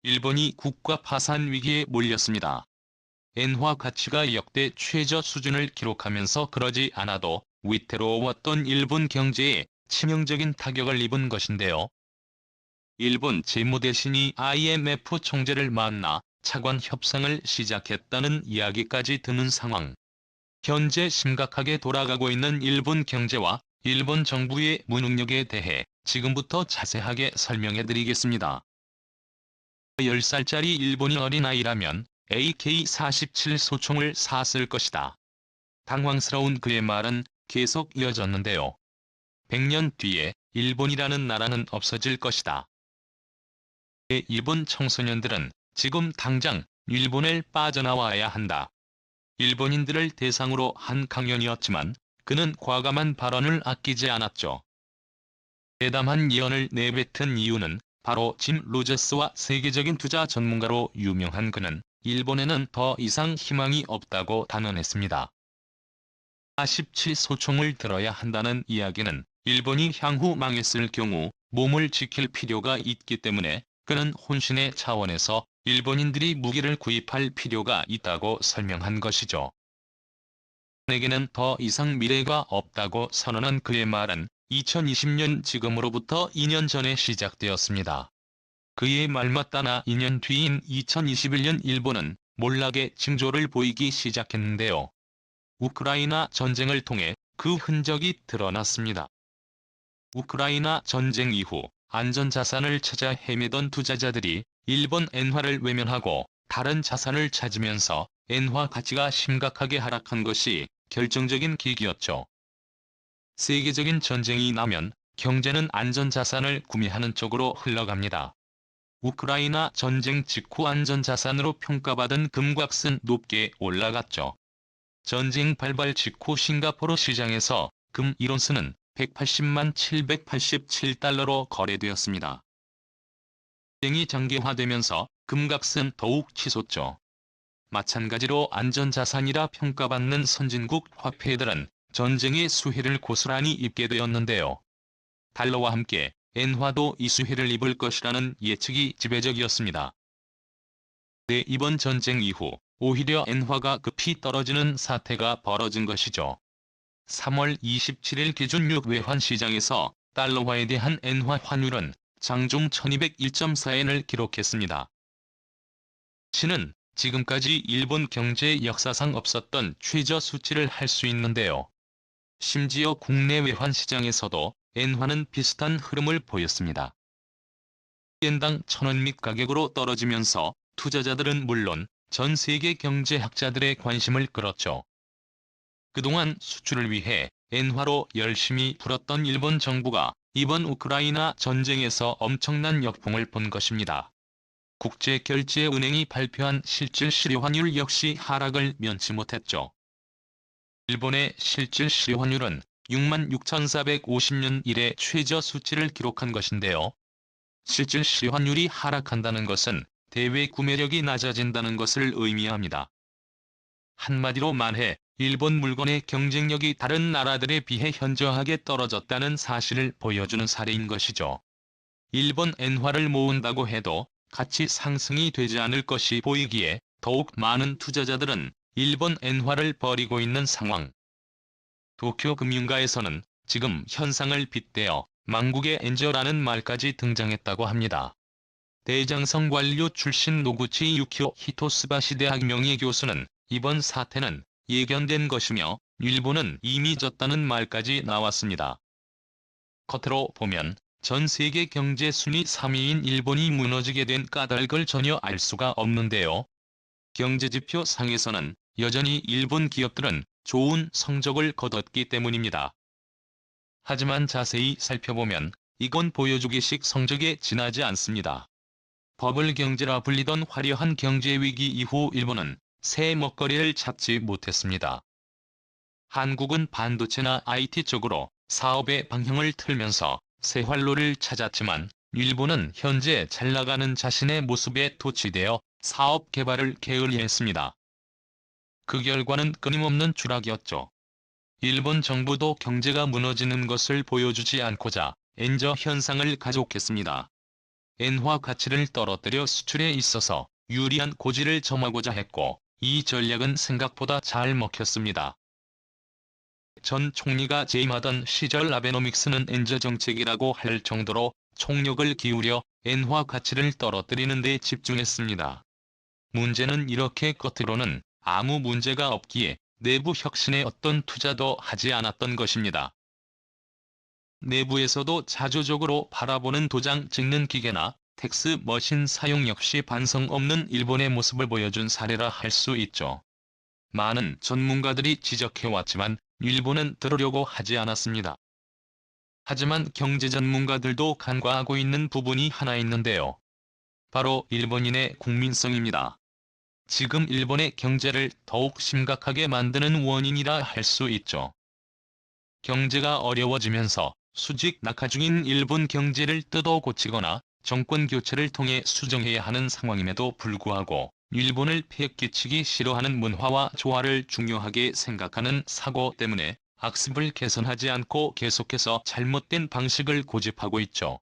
일본이 국가 파산 위기에 몰렸습니다. 엔화 가치가 역대 최저 수준을 기록하면서 그러지 않아도 위태로웠던 일본 경제에 치명적인 타격을 입은 것인데요. 일본 재무대신이 IMF 총재를 만나 차관 협상을 시작했다는 이야기까지 드는 상황. 현재 심각하게 돌아가고 있는 일본 경제와 일본 정부의 무능력에 대해 지금부터 자세하게 설명해드리겠습니다. 10살짜리 일본인 어린아이라면 AK-47 소총을 샀을 것이다. 당황스러운 그의 말은 계속 이어졌는데요. 100년 뒤에 일본이라는 나라는 없어질 것이다. 일본 청소년들은 지금 당장 일본을 빠져나와야 한다. 일본인들을 대상으로 한 강연이었지만 그는 과감한 발언을 아끼지 않았죠. 대담한 예언을 내뱉은 이유는 바로 짐 로저스와 세계적인 투자 전문가로 유명한 그는 일본에는 더 이상 희망이 없다고 단언했습니다. 47 소총을 들어야 한다는 이야기는 일본이 향후 망했을 경우 몸을 지킬 필요가 있기 때문에 그는 혼신의 차원에서 일본인들이 무기를 구입할 필요가 있다고 설명한 것이죠. 내게는 더 이상 미래가 없다고 선언한 그의 말은 2020년 지금으로부터 2년 전에 시작되었습니다. 그의 말만 따나 2년 뒤인 2021년 일본은 몰락의 징조를 보이기 시작했는데요. 우크라이나 전쟁을 통해 그 흔적이 드러났습니다. 우크라이나 전쟁 이후 안전자산을 찾아 헤매던 투자자들이 일본 엔화를 외면하고 다른 자산을 찾으면서 엔화 가치가 심각하게 하락한 것이 결정적인 계기였죠. 세계적인 전쟁이 나면 경제는 안전자산을 구매하는 쪽으로 흘러갑니다. 우크라이나 전쟁 직후 안전자산으로 평가받은 금값은 높게 올라갔죠. 전쟁 발발 직후 싱가포르 시장에서 금 1온스는 180만 787달러로 거래되었습니다. 전쟁이 장기화되면서 금값은 더욱 치솟죠. 마찬가지로 안전자산이라 평가받는 선진국 화폐들은 전쟁의 수혜를 고스란히 입게 되었는데요. 달러와 함께 엔화도 이 수혜를 입을 것이라는 예측이 지배적이었습니다. 이번 전쟁 이후 오히려 엔화가 급히 떨어지는 사태가 벌어진 것이죠. 3월 27일 기준 6외환 시장에서 달러화에 대한 엔화 환율은 장중 1201.4엔을 기록했습니다. 시는 지금까지 일본 경제 역사상 없었던 최저 수치를 할 수 있는데요. 심지어 국내 외환 시장에서도 엔화는 비슷한 흐름을 보였습니다. 엔당 1000원 밑 가격으로 떨어지면서 투자자들은 물론 전 세계 경제학자들의 관심을 끌었죠. 그동안 수출을 위해 엔화로 열심히 풀었던 일본 정부가 이번 우크라이나 전쟁에서 엄청난 역풍을 본 것입니다. 국제결제은행이 발표한 실질 실효환율 역시 하락을 면치 못했죠. 일본의 실질 실효환율은 66,450년 이래 최저 수치를 기록한 것인데요. 실질 실효환율이 하락한다는 것은 대외 구매력이 낮아진다는 것을 의미합니다. 한마디로 말해 일본 물건의 경쟁력이 다른 나라들에 비해 현저하게 떨어졌다는 사실을 보여주는 사례인 것이죠. 일본 엔화를 모은다고 해도 가치 상승이 되지 않을 것이 보이기에 더욱 많은 투자자들은 일본 엔화를 버리고 있는 상황. 도쿄 금융가에서는 지금 현상을 빗대어 망국의 엔저라는 말까지 등장했다고 합니다. 대장성 관료 출신 노구치 유키오 히토스바시 대학 명예교수는 이번 사태는 예견된 것이며 일본은 이미 졌다는 말까지 나왔습니다. 겉으로 보면 전 세계 경제 순위 3위인 일본이 무너지게 된 까닭을 전혀 알 수가 없는데요. 경제지표 상에서는 여전히 일본 기업들은 좋은 성적을 거뒀기 때문입니다. 하지만 자세히 살펴보면 이건 보여주기식 성적에 지나지 않습니다. 버블 경제라 불리던 화려한 경제 위기 이후 일본은 새 먹거리를 찾지 못했습니다. 한국은 반도체나 IT 쪽으로 사업의 방향을 틀면서 새 활로를 찾았지만 일본은 현재 잘나가는 자신의 모습에 도취되어 사업 개발을 게을리했습니다. 그 결과는 끊임없는 추락이었죠. 일본 정부도 경제가 무너지는 것을 보여주지 않고자 엔저 현상을 가속했습니다. 엔화 가치를 떨어뜨려 수출에 있어서 유리한 고지를 점하고자 했고, 이 전략은 생각보다 잘 먹혔습니다. 전 총리가 재임하던 시절 아베노믹스는 엔저 정책이라고 할 정도로 총력을 기울여 엔화 가치를 떨어뜨리는 데 집중했습니다. 문제는 이렇게 겉으로는 아무 문제가 없기에 내부 혁신에 어떤 투자도 하지 않았던 것입니다. 내부에서도 자조적으로 바라보는 도장 찍는 기계나 텍스 머신 사용 역시 반성 없는 일본의 모습을 보여준 사례라 할 수 있죠. 많은 전문가들이 지적해왔지만 일본은 들으려고 하지 않았습니다. 하지만 경제 전문가들도 간과하고 있는 부분이 하나 있는데요. 바로 일본인의 국민성입니다. 지금 일본의 경제를 더욱 심각하게 만드는 원인이라 할 수 있죠. 경제가 어려워지면서 수직 낙하 중인 일본 경제를 뜯어 고치거나 정권 교체를 통해 수정해야 하는 상황임에도 불구하고 일본을 패기치기 싫어하는 문화와 조화를 중요하게 생각하는 사고 때문에 악습을 개선하지 않고 계속해서 잘못된 방식을 고집하고 있죠.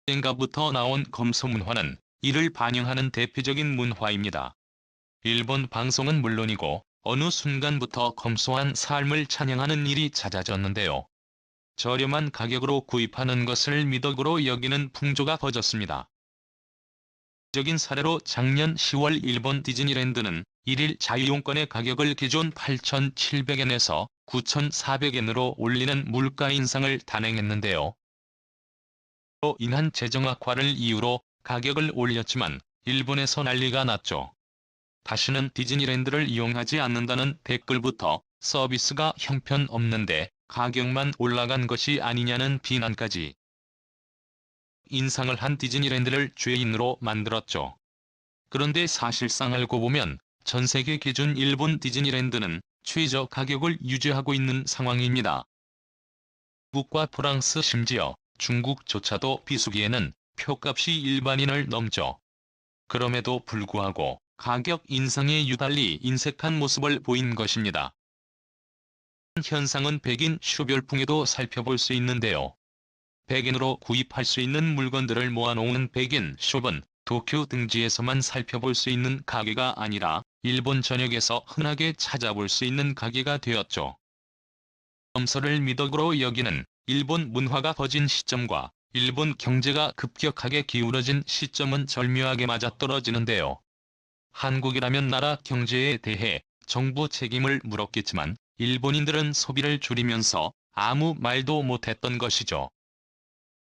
언젠가부터 나온 검소 문화는 이를 반영하는 대표적인 문화입니다. 일본 방송은 물론이고 어느 순간부터 검소한 삶을 찬양하는 일이 잦아졌는데요. 저렴한 가격으로 구입하는 것을 미덕으로 여기는 풍조가 퍼졌습니다. 적인 사례로 작년 10월 일본 디즈니랜드는 1일 자유용권의 가격을 기존 8,700엔에서 9,400엔으로 올리는 물가 인상을 단행했는데요. 로 인한 재정 악화를 이유로 가격을 올렸지만 일본에서 난리가 났죠. 다시는 디즈니랜드를 이용하지 않는다는 댓글부터 서비스가 형편없는데 가격만 올라간 것이 아니냐는 비난까지. 인상을 한 디즈니랜드를 죄인으로 만들었죠. 그런데 사실상 알고 보면 전 세계 기준 일본 디즈니랜드는 최저 가격을 유지하고 있는 상황입니다. 미국과 프랑스 심지어 중국조차도 비수기에는 표값이 일반인을 넘죠. 그럼에도 불구하고 가격 인상에 유달리 인색한 모습을 보인 것입니다. 현상은 백인 쇼별풍에도 살펴볼 수 있는데요. 백인으로 구입할 수 있는 물건들을 모아놓은 백인 숍은 도쿄 등지에서만 살펴볼 수 있는 가게가 아니라 일본 전역에서 흔하게 찾아볼 수 있는 가게가 되었죠. 검소를 미덕으로 여기는 일본 문화가 퍼진 시점과 일본 경제가 급격하게 기울어진 시점은 절묘하게 맞아떨어지는데요. 한국이라면 나라 경제에 대해 정부 책임을 물었겠지만 일본인들은 소비를 줄이면서 아무 말도 못했던 것이죠.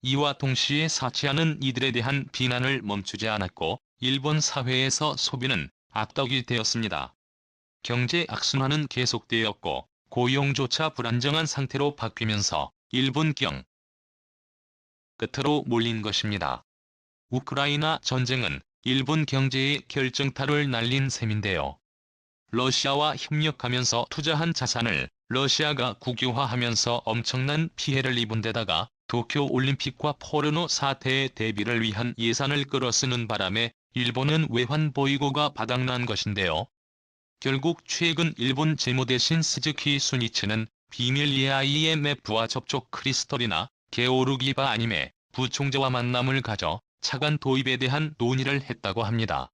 이와 동시에 사치하는 이들에 대한 비난을 멈추지 않았고 일본 사회에서 소비는 악덕이 되었습니다. 경제 악순환은 계속되었고 고용조차 불안정한 상태로 바뀌면서 일본 끝으로 몰린 것입니다. 우크라이나 전쟁은 일본 경제에 결정타를 날린 셈인데요. 러시아와 협력하면서 투자한 자산을 러시아가 국유화하면서 엄청난 피해를 입은 데다가 도쿄올림픽과 포르노 사태의 대비를 위한 예산을 끌어쓰는 바람에 일본은 외환 보유고가 바닥난 것인데요. 결국 최근 일본 재무대신 스즈키 수니치는 비밀리에 IMF와 접촉 크리스털이나 게오르기바 아니메 부총재와 만남을 가져 차관 도입에 대한 논의를 했다고 합니다.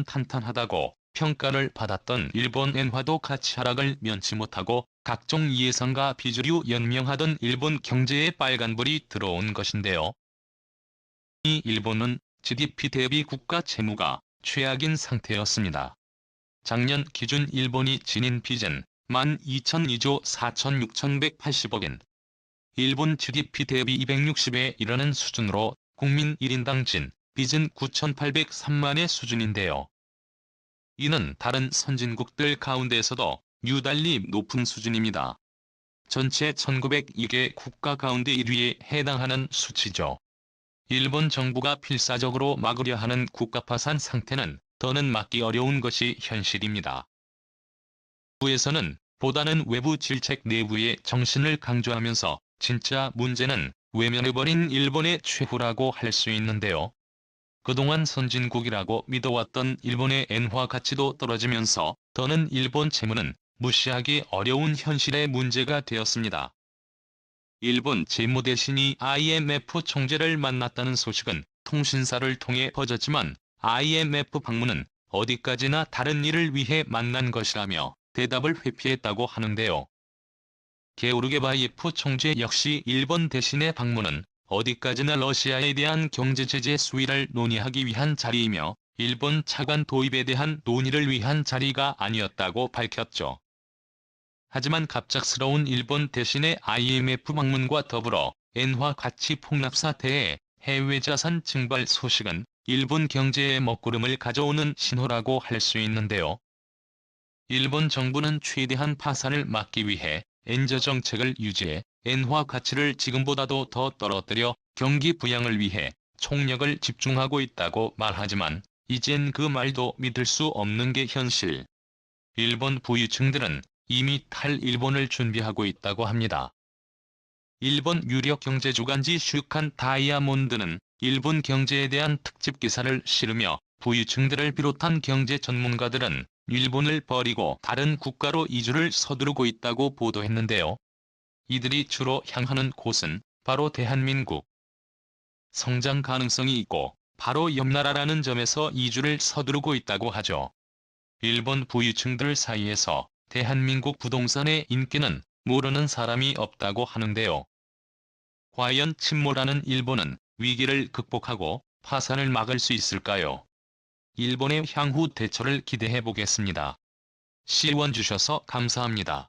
탄탄하다고 평가를 받았던 일본 엔화도 가치 하락을 면치 못하고 각종 예상과 비주류 연명하던 일본 경제에 빨간불이 들어온 것인데요. 이 일본은 GDP 대비 국가 채무가 최악인 상태였습니다. 작년 기준 일본이 지닌 빚은 12,002조 4,6180억엔. 일본 GDP 대비 260에 이르는 수준으로 국민 1인당 진 빚은 9,803만의 수준인데요. 이는 다른 선진국들 가운데서도 유달리 높은 수준입니다. 전체 1902개 국가 가운데 1위에 해당하는 수치죠. 일본 정부가 필사적으로 막으려 하는 국가파산 상태는 더는 막기 어려운 것이 현실입니다. 정부에서는 보다는 외부 질책 내부의 정신을 강조하면서 진짜 문제는 외면해버린 일본의 최후라고 할 수 있는데요. 그동안 선진국이라고 믿어왔던 일본의 엔화 가치도 떨어지면서 더는 일본 채무는 무시하기 어려운 현실의 문제가 되었습니다. 일본 재무대신이 IMF 총재를 만났다는 소식은 통신사를 통해 퍼졌지만 IMF 방문은 어디까지나 다른 일을 위해 만난 것이라며 대답을 회피했다고 하는데요. 게오르게바이에프 총재 역시 일본 대신의 방문은 어디까지나 러시아에 대한 경제 제재 수위를 논의하기 위한 자리이며 일본 차관 도입에 대한 논의를 위한 자리가 아니었다고 밝혔죠. 하지만 갑작스러운 일본 대신의 IMF 방문과 더불어 엔화 가치 폭락 사태에 해외 자산 증발 소식은 일본 경제에 먹구름을 가져오는 신호라고 할 수 있는데요. 일본 정부는 최대한 파산을 막기 위해 엔저 정책을 유지해 엔화 가치를 지금보다도 더 떨어뜨려 경기 부양을 위해 총력을 집중하고 있다고 말하지만 이젠 그 말도 믿을 수 없는 게 현실. 일본 부유층들은 이미 탈일본을 준비하고 있다고 합니다. 일본 유력 경제주간지 슈칸 다이아몬드는 일본 경제에 대한 특집 기사를 실으며 부유층들을 비롯한 경제 전문가들은 일본을 버리고 다른 국가로 이주를 서두르고 있다고 보도했는데요. 이들이 주로 향하는 곳은 바로 대한민국. 성장 가능성이 있고 바로 옆 나라라는 점에서 이주를 서두르고 있다고 하죠. 일본 부유층들 사이에서 대한민국 부동산의 인기는 모르는 사람이 없다고 하는데요. 과연 침몰하는 일본은 위기를 극복하고 파산을 막을 수 있을까요? 일본의 향후 대처를 기대해 보겠습니다. 시청해주셔서 감사합니다.